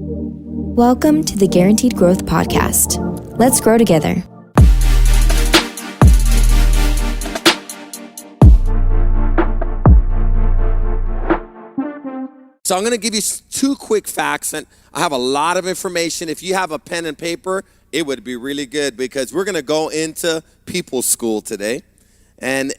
Welcome to the Guaranteed Growth Podcast. Let's grow together. So I'm going to give you two quick facts, and I have a lot of information. If you have a pen and paper, it would be really good because we're going to go into people's school today. And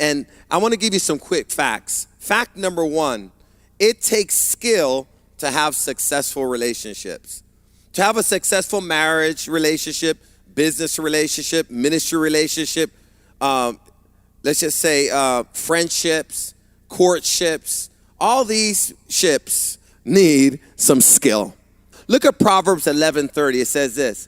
I want to give you some quick facts. Fact number one, it takes skill to have successful relationships. To have a successful marriage relationship, business relationship, ministry relationship, let's just say friendships, courtships, all these ships need some skill. Look at Proverbs 11:30. It says this: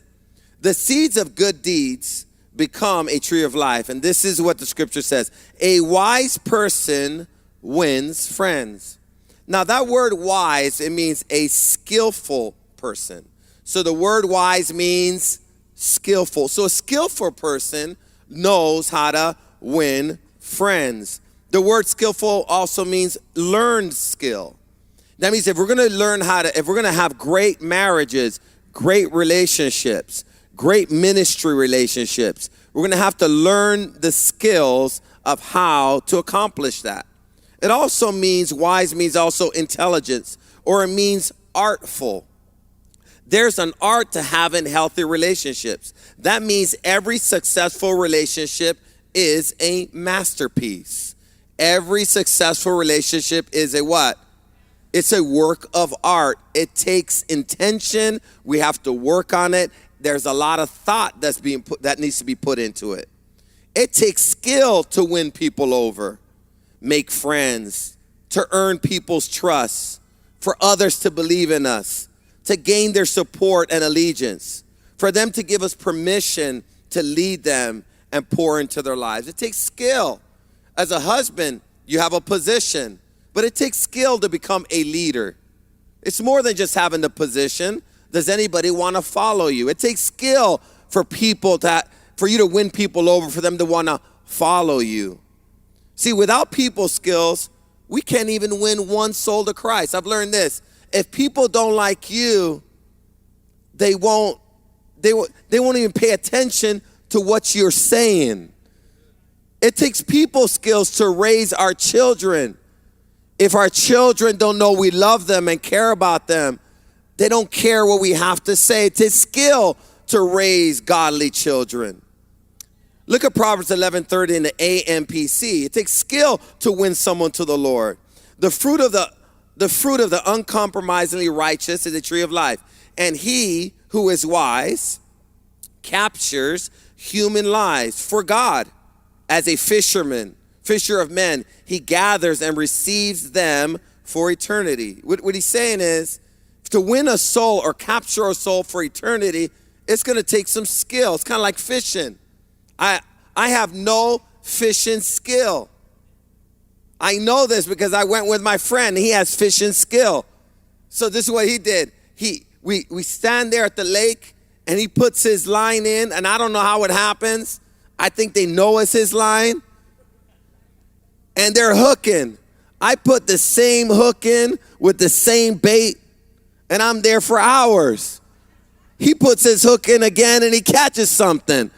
the seeds of good deeds become a tree of life. And this is what the scripture says: a wise person wins friends. Now that word wise, it means a skillful person. So the word wise means skillful. So a skillful person knows how to win friends. The word skillful also means learned skill. That means if we're going to have great marriages, great relationships, great ministry relationships, we're going to have to learn the skills of how to accomplish that. It also means, wise means also intelligence, or it means artful. There's an art to having healthy relationships. That means every successful relationship is a masterpiece. Every successful relationship is a what? It's a work of art. It takes intention. We have to work on it. There's a lot of thought that needs to be put into it. It takes skill to win people over, make friends, to earn people's trust, for others to believe in us, to gain their support and allegiance, for them to give us permission to lead them and pour into their lives. It takes skill. As a husband, you have a position, but it takes skill to become a leader. It's more than just having the position. Does anybody want to follow you? It takes skill for you to win people over, for them to want to follow you. See, without people skills, we can't even win one soul to Christ. I've learned this. If people don't like you, they won't even pay attention to what you're saying. It takes people skills to raise our children. If our children don't know we love them and care about them, they don't care what we have to say. It takes skill to raise godly children. Look at Proverbs 11:30 in the AMPC. It takes skill to win someone to the Lord. The fruit of the uncompromisingly righteous is a tree of life. And he who is wise captures human lives for God. As a fisher of men, he gathers and receives them for eternity. What he's saying is, to win a soul or capture a soul for eternity, it's going to take some skill. It's kind of like fishing. I have no fishing skill. I know this because I went with my friend. He has fishing skill. So this is what he did. We stand there at the lake, and he puts his line in, and I don't know how it happens. I think they know it's his line. And they're hooking. I put the same hook in with the same bait, and I'm there for hours. He puts his hook in again, and he catches something.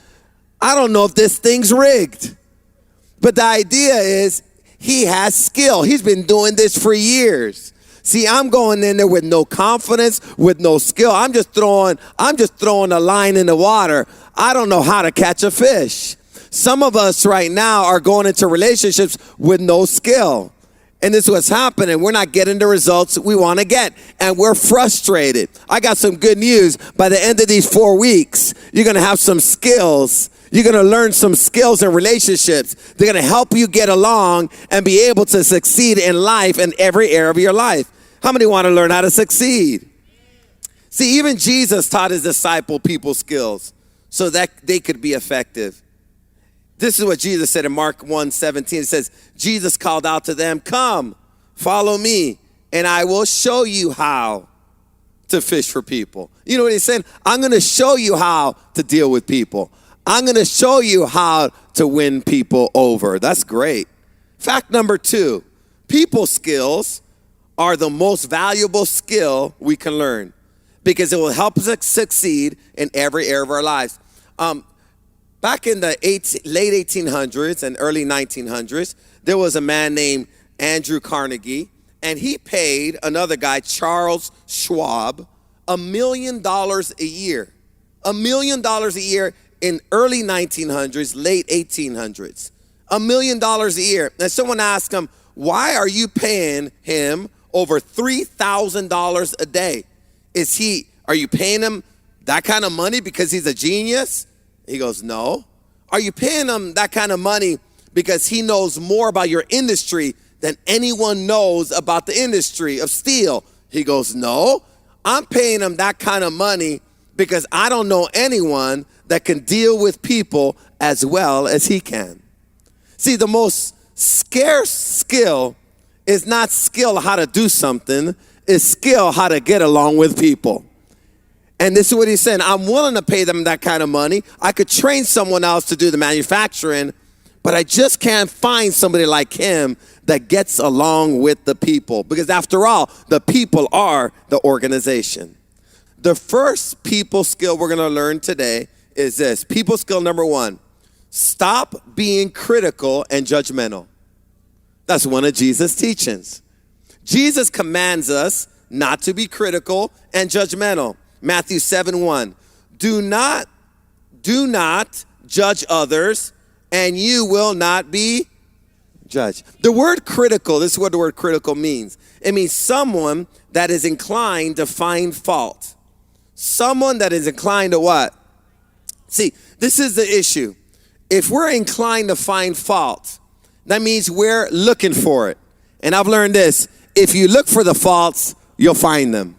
I don't know if this thing's rigged. But the idea is, he has skill. He's been doing this for years. See, I'm going in there with no confidence, with no skill. I'm just throwing a line in the water. I don't know how to catch a fish. Some of us right now are going into relationships with no skill. And this is what's happening. We're not getting the results we want to get. And we're frustrated. I got some good news. By the end of these 4 weeks, you're going to have some skills. You're going to learn some skills in relationships. They're going to help you get along and be able to succeed in life in every area of your life. How many want to learn how to succeed? See, even Jesus taught his disciple people skills so that they could be effective. This is what Jesus said in Mark 1:17. It says, Jesus called out to them, "Come, follow me, and I will show you how to fish for people." You know what he's saying? I'm going to show you how to deal with people. I'm going to show you how to win people over. That's great. Fact number 2, people skills are the most valuable skill we can learn. because it will help us succeed in every area of our lives. Back in the late 1800s and early 1900s, there was a man named Andrew Carnegie, and he paid another guy, Charles Schwab, $1 million a year. $1 million a year in early 1900s, late 1800s. $1 million a year. And someone asked him, why are you paying him over $3,000 a day? Are you paying him that kind of money because he's a genius? He goes, no. Are you paying him that kind of money because he knows more about your industry than anyone knows about the industry of steel? He goes, no. I'm paying him that kind of money because I don't know anyone that can deal with people as well as he can. See, the most scarce skill is not skill how to do something, it's skill how to get along with people. And this is what he's saying. I'm willing to pay them that kind of money. I could train someone else to do the manufacturing, but I just can't find somebody like him that gets along with the people. Because after all, the people are the organization. The first people skill we're going to learn today is this. People skill number 1. Stop being critical and judgmental. That's one of Jesus' teachings. Jesus commands us not to be critical and judgmental. Matthew 7:1. Do not judge others, and you will not be judged. The word critical, this is what the word critical means. It means someone that is inclined to find fault. Someone that is inclined to what? See, this is the issue. If we're inclined to find fault, that means we're looking for it. And I've learned this. If you look for the faults, you'll find them.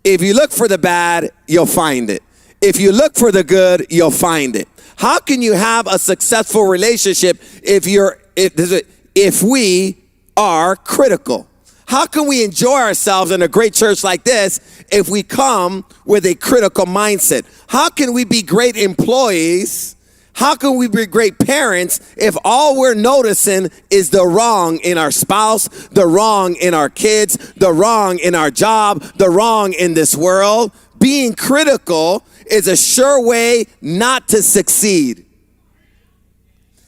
If you look for the bad, you'll find it. If you look for the good, you'll find it. How can you have a successful relationship if we are critical? How can we enjoy ourselves in a great church like this if we come with a critical mindset? How can we be great employees? How can we be great parents if all we're noticing is the wrong in our spouse, the wrong in our kids, the wrong in our job, the wrong in this world? Being critical is a sure way not to succeed.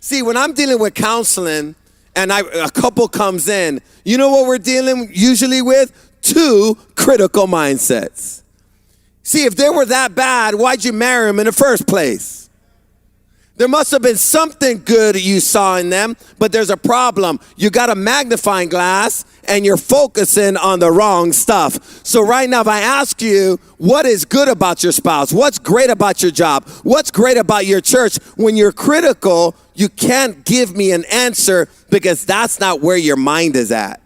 See, when I'm dealing with counseling and a couple comes in, you know what we're dealing usually with? 2 critical mindsets. See, if they were that bad, why'd you marry them in the first place? There must have been something good you saw in them, but there's a problem. You got a magnifying glass and you're focusing on the wrong stuff. So right now, if I ask you, what is good about your spouse? What's great about your job? What's great about your church? When you're critical, you can't give me an answer because that's not where your mind is at.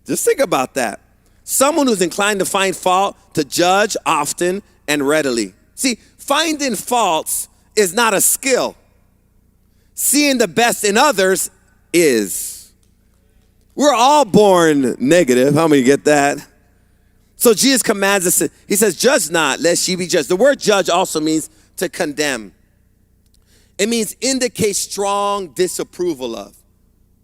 Just think about that. Someone who's inclined to find fault, to judge often and readily. See, finding faults is not a skill. Seeing the best in others is. We're all born negative. How many get that? So Jesus commands us, he says, judge not, lest ye be judged. The word judge also means to condemn. It means indicate strong disapproval of.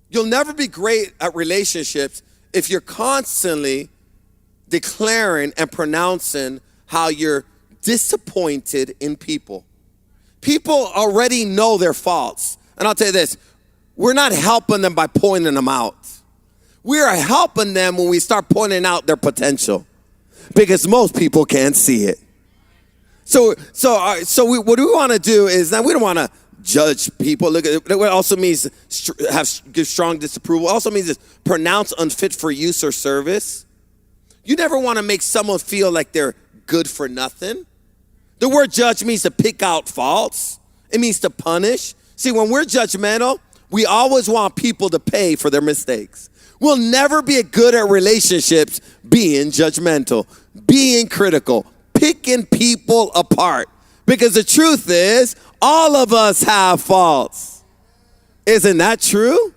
You'll never be great at relationships if you're constantly declaring and pronouncing how you're disappointed in people. People already know their faults. And I'll tell you this, we're not helping them by pointing them out. We are helping them when we start pointing out their potential because most people can't see it. So what we want to do is, now we don't want to judge people. Look at what also means give strong disapproval. It also means this, pronounce unfit for use or service. You never want to make someone feel like they're good for nothing. The word judge means to pick out faults. It means to punish. See, when we're judgmental, we always want people to pay for their mistakes. We'll never be good at relationships being judgmental, being critical, picking people apart. Because the truth is, all of us have faults. Isn't that true?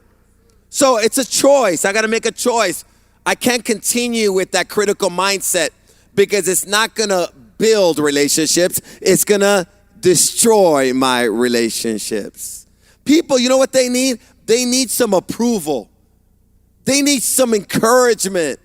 So it's a choice. I got to make a choice. I can't continue with that critical mindset because it's not going to build relationships. It's going to destroy my relationships. People, you know what they need? They need some approval. They need some encouragement.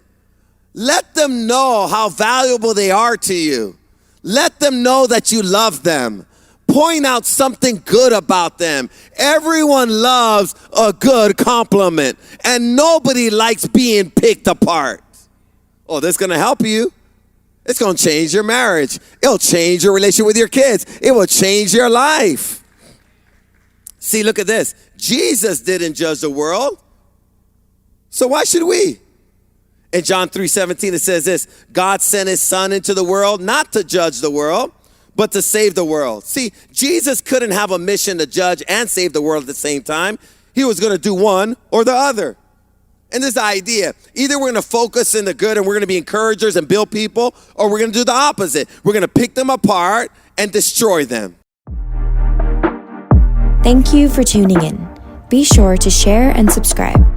Let them know how valuable they are to you. Let them know that you love them. Point out something good about them. Everyone loves a good compliment, and nobody likes being picked apart. Oh, this is going to help you. It's going to change your marriage. It'll change your relationship with your kids. It will change your life. See, look at this. Jesus didn't judge the world, so why should we? In John 3:17, it says this: God sent his son into the world not to judge the world, but to save the world. See, Jesus couldn't have a mission to judge and save the world at the same time. He was going to do one or the other. And this is the idea. Either we're going to focus in the good and we're going to be encouragers and build people, or we're going to do the opposite. We're going to pick them apart and destroy them. Thank you for tuning in. Be sure to share and subscribe.